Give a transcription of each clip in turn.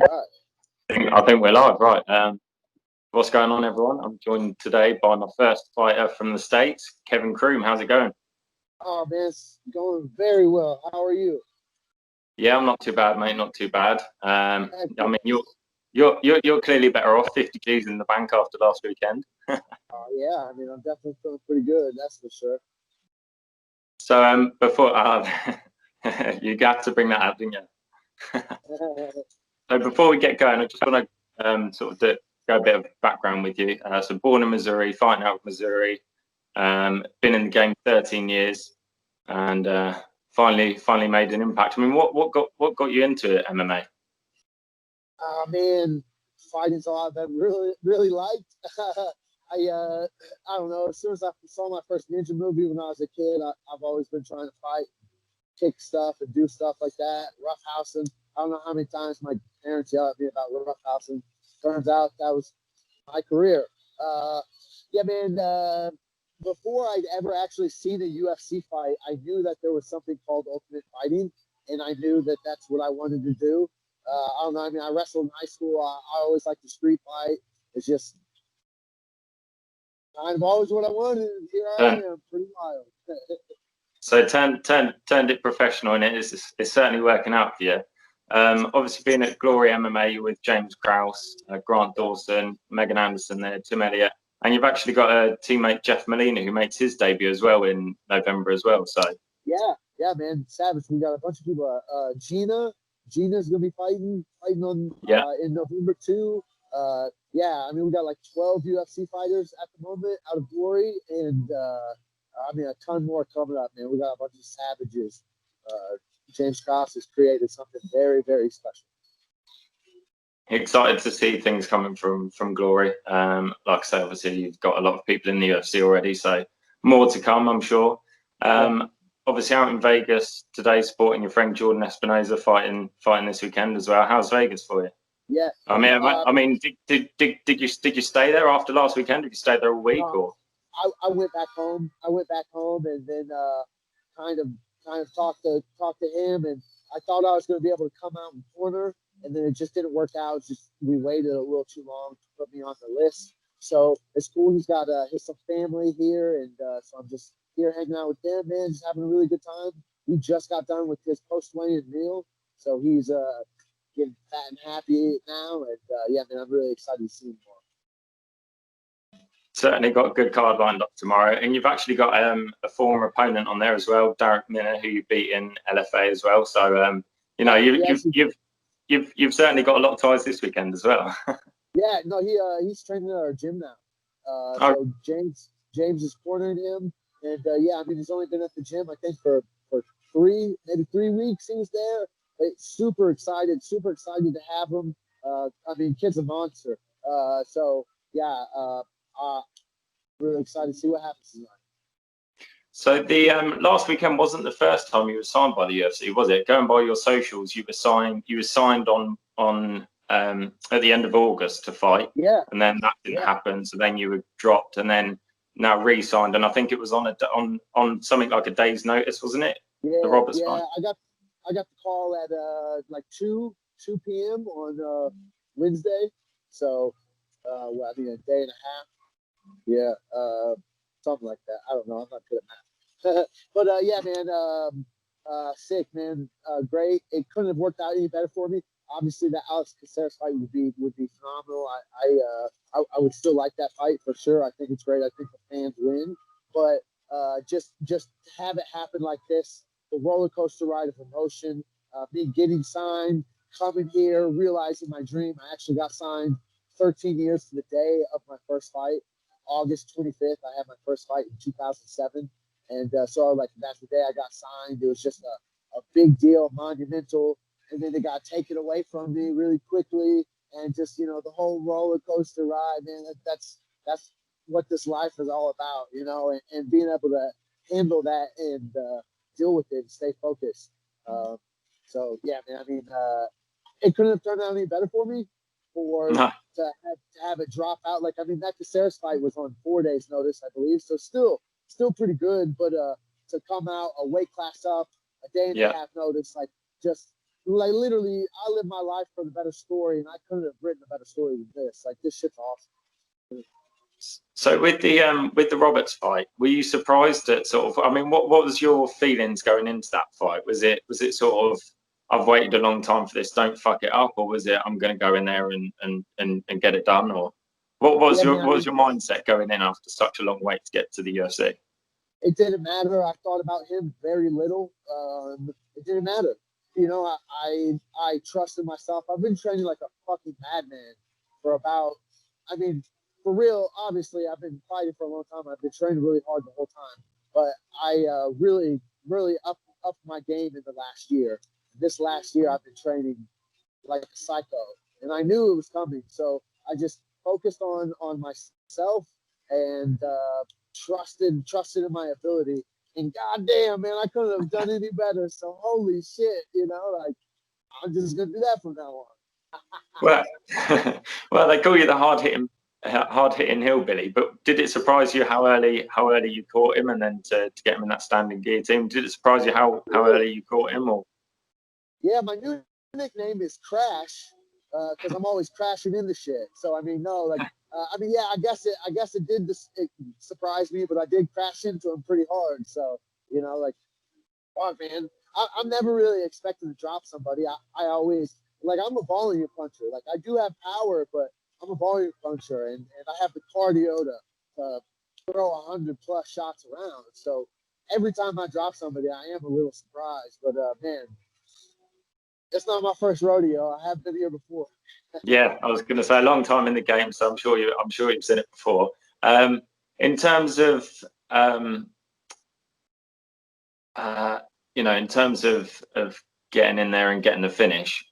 Right. I think we're live, right? What's going on, everyone? I'm joined today by my first fighter from the States, Kevin Croom. How's it going? Oh man, it's going very well. How are you? Yeah, I'm not too bad, mate. Not too bad. I mean, you're clearly better off. 50 G's in the bank after last weekend. Yeah, I mean, I'm definitely feeling pretty good. That's for sure. So before you got to bring that up, didn't you? So before we get going, I just want to sort of go a bit of background with you. So born in Missouri, fighting out of Missouri, been in the game 13 years, and finally made an impact. I mean, what got you into MMA? Man, fighting's a lot that I really liked. I don't know. As soon as I saw my first ninja movie when I was a kid, I've always been trying to fight, kick stuff, and do stuff like that. Roughhousing. I don't know how many times my parents yelled at me about roughhousing. Turns out that was my career. Yeah, man. Before I'd ever actually seen a UFC fight, I knew that there was something called Ultimate Fighting, and I knew that that's what I wanted to do. I don't know. I mean, I wrestled in high school. I always liked the street fight. It's just kind of always what I wanted. Here I am, pretty wild. So turned it professional, and it's certainly working out for you. Obviously, being at Glory MMA with James Krause, Grant Dawson, Megan Anderson there, Tim Elliott, and you've actually got a teammate, Jeff Molina, who makes his debut as well in November as well. So yeah, man, savage. We got a bunch of people. Gina's gonna be fighting on in November too. Yeah, I mean, we got like 12 UFC fighters at the moment out of Glory, and I mean, a ton more coming up, man. We got a bunch of savages. James Krause has created something very, very special. Excited to see things coming from Glory. Like I say, obviously you've got a lot of people in the UFC already, so more to come, I'm sure. Obviously out in Vegas today, supporting your friend Jordan Espinosa fighting this weekend as well. How's Vegas for you? Yeah. I mean, did you stay there after last weekend? Did you stay there a week or? I went back home. And then kind of talked to him, and I thought I was going to be able to come out in corner, and then it just didn't work out. Just we waited a little too long to put me on the list. So it's cool. He's got some family here, and so I'm just here hanging out with them, man, just having a really good time. We just got done with his post-weigh-in meal, so he's getting fat and happy now, and yeah, man, I'm really excited to see him more. Certainly got a good card lined up tomorrow, and you've actually got a former opponent on there as well, Derek Minner, who you beat in LFA as well. So you know, you've certainly got a lot of ties this weekend as well. Yeah, no, he's training at our gym now. So James is cornering him, and yeah, I mean, he's only been at the gym I think for 3 weeks. He was there. Super excited to have him. I mean, kid's a monster. So yeah. Really excited to see what happens tonight. So the last weekend wasn't the first time you were signed by the UFC, was it? Going by your socials, you were signed on at the end of August to fight. Yeah. And then that didn't happen, so then you were dropped, and then now re-signed, and I think it was on something like a day's notice, wasn't it? Yeah. The Roberts fight. I got the call at like 2 p.m. on Wednesday. So well, I mean, a day and a half. Yeah, something like that. I don't know. I'm not good at math. But yeah, man, sick, man. Great. It couldn't have worked out any better for me. Obviously, the Alex Caceres fight would be phenomenal. I would still like that fight for sure. I think it's great. I think the fans win. But just to have it happen like this, the roller coaster ride of emotion, me getting signed, coming here, realizing my dream. I actually got signed 13 years to the day of my first fight. August 25th, I had my first fight in 2007. And so like that's the day I got signed. It was just a big deal, monumental. And then it got taken away from me really quickly. And just, you know, the whole roller coaster ride, man, that's what this life is all about, you know, and being able to handle that and deal with it and stay focused. So, yeah, man, I mean, it couldn't have turned out any better for me. To have it drop out. Like, I mean, that Caceres fight was on 4 days notice, I believe. So still pretty good. But to come out a weight class up, a day and a half notice, like just like literally, I live my life for the better story, and I couldn't have written a better story than this. Like this shit's awesome. So with the Roberts fight, were you surprised at sort of? I mean, what was your feelings going into that fight? Was it sort of, I've waited a long time for this, don't fuck it up, or was it I'm going to go in there and get it done, or what was Yeah, man, what was your mindset going in after such a long wait to get to the UFC? it didn't matter. I thought about him very little. It didn't matter. You know, I trusted myself. I've been training like a fucking madman for about. I mean, for real. Obviously, I've been fighting for a long time. I've been training really hard the whole time. But I really, really upped my game in the last year. This last year, I've been training like a psycho, and I knew it was coming. So I just focused on myself and trusted in my ability. And goddamn, man, I couldn't have done any better. So holy shit, you know, like I'm just gonna do that from now on. Well, well, they call you the hard hitting hillbilly. But did it surprise you how early you caught him, and then to get him in that standing guillotine? Did it surprise you how early you caught him? Or Yeah, my new nickname is Crash because I'm always crashing into shit. So I mean, no, like I mean, yeah, I guess it did it surprise me, but I did crash into him pretty hard. So you know, like, fuck, man, I'm never really expecting to drop somebody. I always like I'm a volume puncher. Like I do have power, but I'm a volume puncher, and I have the cardio to throw 100+ shots around. So every time I drop somebody, I am a little surprised. But man, it's not my first rodeo. I have been here before. yeah, I was going to say a long time in the game, so I'm sure you've seen it before. In terms of in terms of getting in there and getting the finish,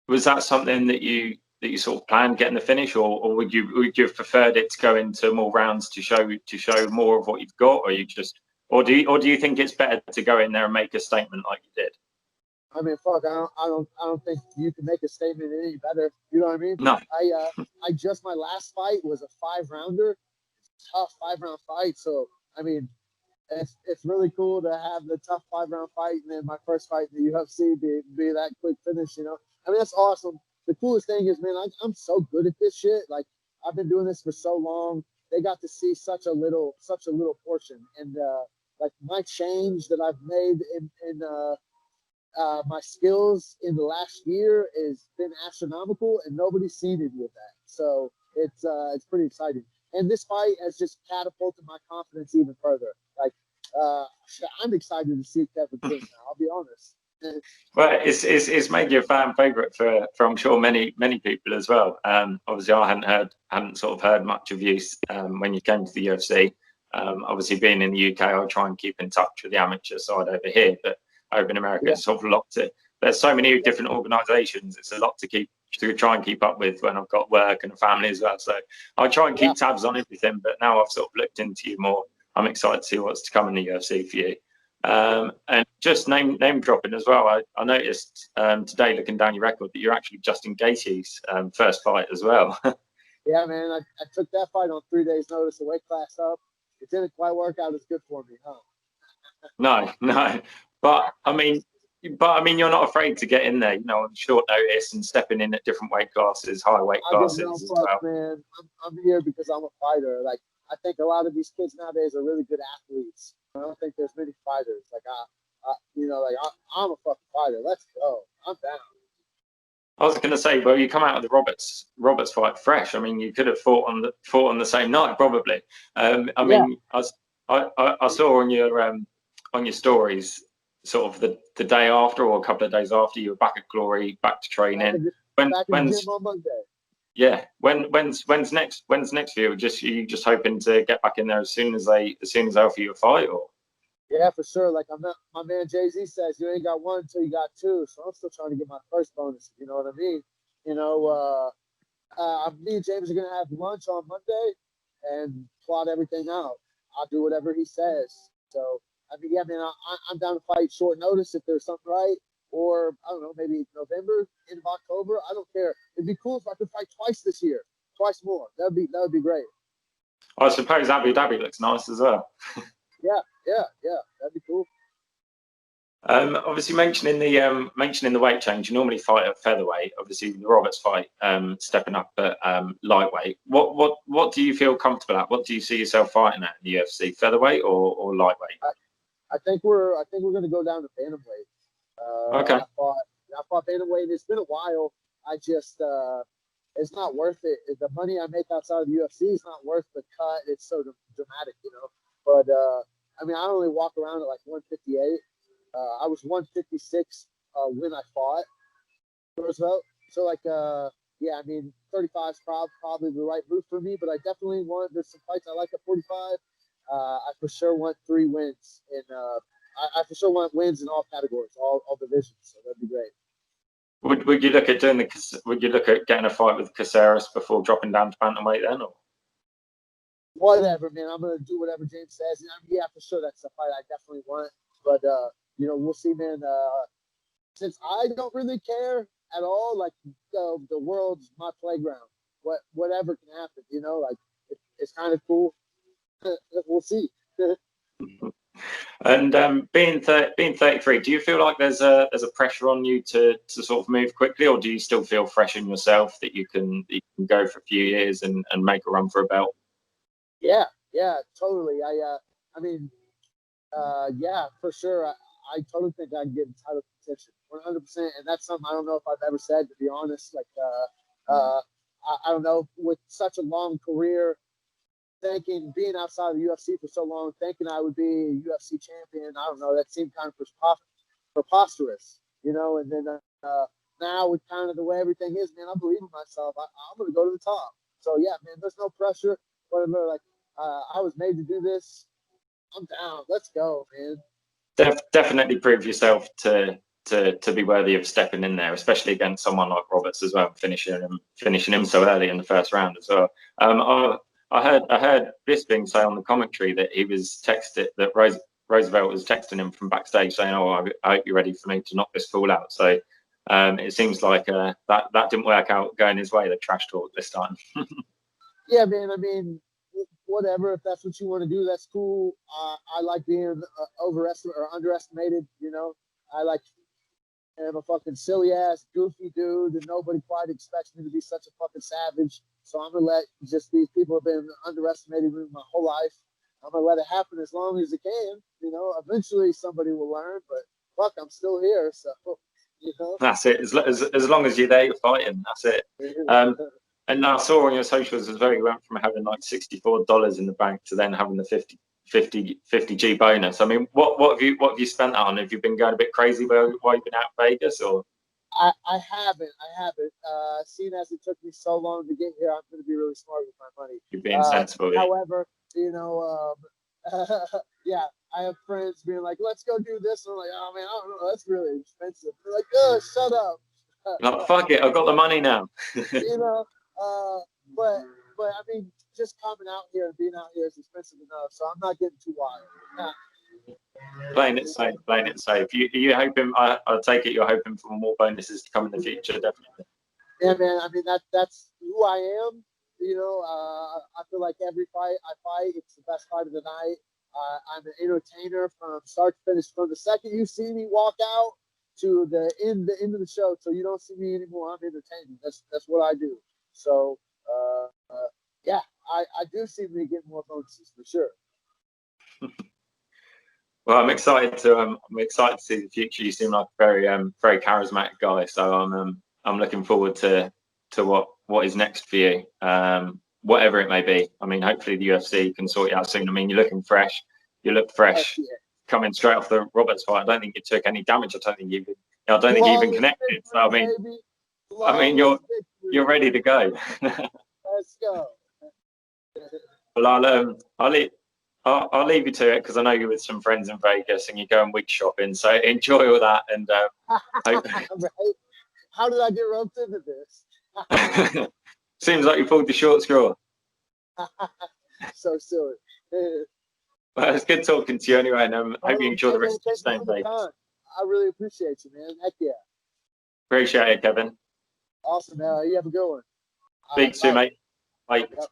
was that something that you sort of planned getting the finish, or would you have preferred it to go into more rounds to show more of what you've got, or do you think it's better to go in there and make a statement like you did? I mean, fuck, I don't think you can make a statement any better. You know what I mean? No. My last fight was a 5-rounder, tough 5-round fight. So I mean, it's really cool to have the tough 5-round fight, and then my first fight in the UFC be that quick finish. You know, I mean, that's awesome. The coolest thing is, man, I'm so good at this shit. Like I've been doing this for so long. They got to see such a little portion, and like my change that I've made in my skills in the last year has been astronomical, and nobody's seen any of that. So it's pretty exciting. And this fight has just catapulted my confidence even further. Like I'm excited to see Kevin Croom now. I'll be honest. Well, it's made you a fan favorite for I'm sure many people as well. Obviously, I hadn't sort of heard much of you when you came to the UFC. Obviously, being in the UK, I try and keep in touch with the amateur side over here, but over in America, it's sort of a lot to. There's so many different organisations. It's a lot to try and keep up with when I've got work and a family as well. So I try and keep tabs on everything. But now I've sort of looked into you more, I'm excited to see what's to come in the UFC for you. And just name dropping as well. I noticed today, looking down your record, that you're actually Justin Gaethje's first fight as well. Yeah, man. I took that fight on 3 days' notice, a weight class up. It didn't quite work out as good for me, huh? No. But I mean, you're not afraid to get in there, on short notice and stepping in at different weight classes, high weight classes as well. Man. I'm here because I'm a fighter. Like I think a lot of these kids nowadays are really good athletes. I don't think there's many fighters. Like I'm a fucking fighter. Let's go. I'm down. I was going to say, well, you come out of the Roberts fight fresh. I mean, you could have fought on the same night probably. I mean, I saw on your stories, sort of the day after or a couple of days after, you were back at Glory, back to training. Back in the gym on Monday. Yeah. When's next for you? You just hoping to get back in there as soon as they offer you a fight, or? Yeah, for sure. Like my man Jay-Z says, you ain't got one until you got two. So I'm still trying to get my first bonus. You know what I mean? Me and James are gonna have lunch on Monday and plot everything out. I'll do whatever he says. So I mean, yeah, man, I'm down to fight short notice if there's something right, or I don't know, maybe November, end of October. I don't care. It'd be cool if I could fight twice this year, twice more. That would be great. I suppose Abu Dhabi looks nice as well. Yeah, that'd be cool. Obviously, mentioning the weight change, you normally fight at featherweight. Obviously, the Roberts fight, stepping up at lightweight. What do you feel comfortable at? What do you see yourself fighting at in the UFC? Featherweight or lightweight? I think we're going to go down to bantamweight. Okay. I fought bantamweight. It's been a while. I just it's not worth it. The money I make outside of the UFC is not worth the cut. It's so dramatic, you know. But I mean, I only walk around at like 158. I was 156 when I fought Roosevelt. So like, yeah, I mean, 35 is probably the right move for me. But I definitely want. There's some fights I like at 45. I for sure want 3 wins, and I for sure want wins in all categories, all divisions. So that'd be great. Would you look at doing Would you look at getting a fight with Caceres before dropping down to bantamweight then? Or? Whatever, man. I'm gonna do whatever James says. And yeah, for sure, that's a fight I definitely want. But you know, we'll see, man. Since I don't really care at all, like the world's my playground. Whatever can happen, you know, like it's kind of cool. We'll see. And being 33, do you feel like there's a pressure on you to sort of move quickly, or do you still feel fresh in yourself that you can go for a few years and make a run for a belt? Yeah, totally. I mean, yeah, for sure. I totally think I can get in title contention, 100%. And that's something I don't know if I've ever said, to be honest. Like, I don't know, with such a long career, being outside of the UFC for so long, thinking I would be a UFC champion, I don't know, that seemed kind of preposterous, you know. And then now with kind of the way everything is, man, I believe in myself. I'm going to go to the top. So yeah, man, there's no pressure. Whatever, like I was made to do this. I'm down. Let's go, man. Definitely prove yourself to be worthy of stepping in there, especially against someone like Roberts as well, finishing him so early in the first round as well. I heard Bisping say on the commentary that he was texted that Roosevelt was texting him from backstage saying, "Oh, I hope you're ready for me to knock this fool out." So it seems like that didn't work out going his way. The trash talk this time. Yeah, man. I mean, whatever. If that's what you want to do, that's cool. I like being overestimated or underestimated. You know, I like. I'm a fucking silly ass, goofy dude, and nobody quite expects me to be such a fucking savage. So I'm gonna let just these people have been underestimating me my whole life. I'm gonna let it happen as long as it can. You know, eventually somebody will learn, but fuck, I'm still here. So, you know, that's it. As long as you're there, you're fighting. That's it. And I saw on your socials as well, you went from having like $64 in the bank to then having the 50G bonus. I mean, what have you spent that on? Have you been going a bit crazy while you've been out in Vegas, or? I haven't. Seeing as it took me so long to get here, I'm going to be really smart with my money. You're being sensible. However, you know, yeah, I have friends being like, "Let's go do this," and I'm like, "Oh man, I don't know, that's really expensive." They're like, "Oh, shut up." Like, fuck it, I've got the money now. You know, but I mean, just coming out here and being out here is expensive enough, so I'm not getting too wild. Playing it safe. You hoping? I take it you're hoping for more bonuses to come in the future, definitely. Yeah, man. I mean, that's who I am. You know, I feel like every fight I fight, it's the best fight of the night. I'm an entertainer from start to finish. From the second you see me walk out to the end of the show, so you don't see me anymore, I'm entertaining. That's what I do. So, yeah, I do see me getting more bonuses for sure. Well, I'm excited to see the future. You seem like a very charismatic guy, so I'm looking forward to what is next for you, whatever it may be. I mean, hopefully the UFC can sort you out soon. I mean, you're looking fresh. You look fresh, coming straight off the Roberts fight. I don't think you took any damage. I don't think you even connected. So I mean, you're ready to go. Let's go. Well, I'll leave you to it because I know you're with some friends in Vegas and you're going wig shopping. So enjoy all that. And right. How did I get roped into this? Seems like you pulled the short straw. So silly. Well, it's good talking to you anyway, and hope you enjoy the rest of your stay in Vegas. I really appreciate you, man. Heck yeah. Appreciate it, Kevin. Awesome, man. You have a good one. Speak soon, mate. Bye. Yep.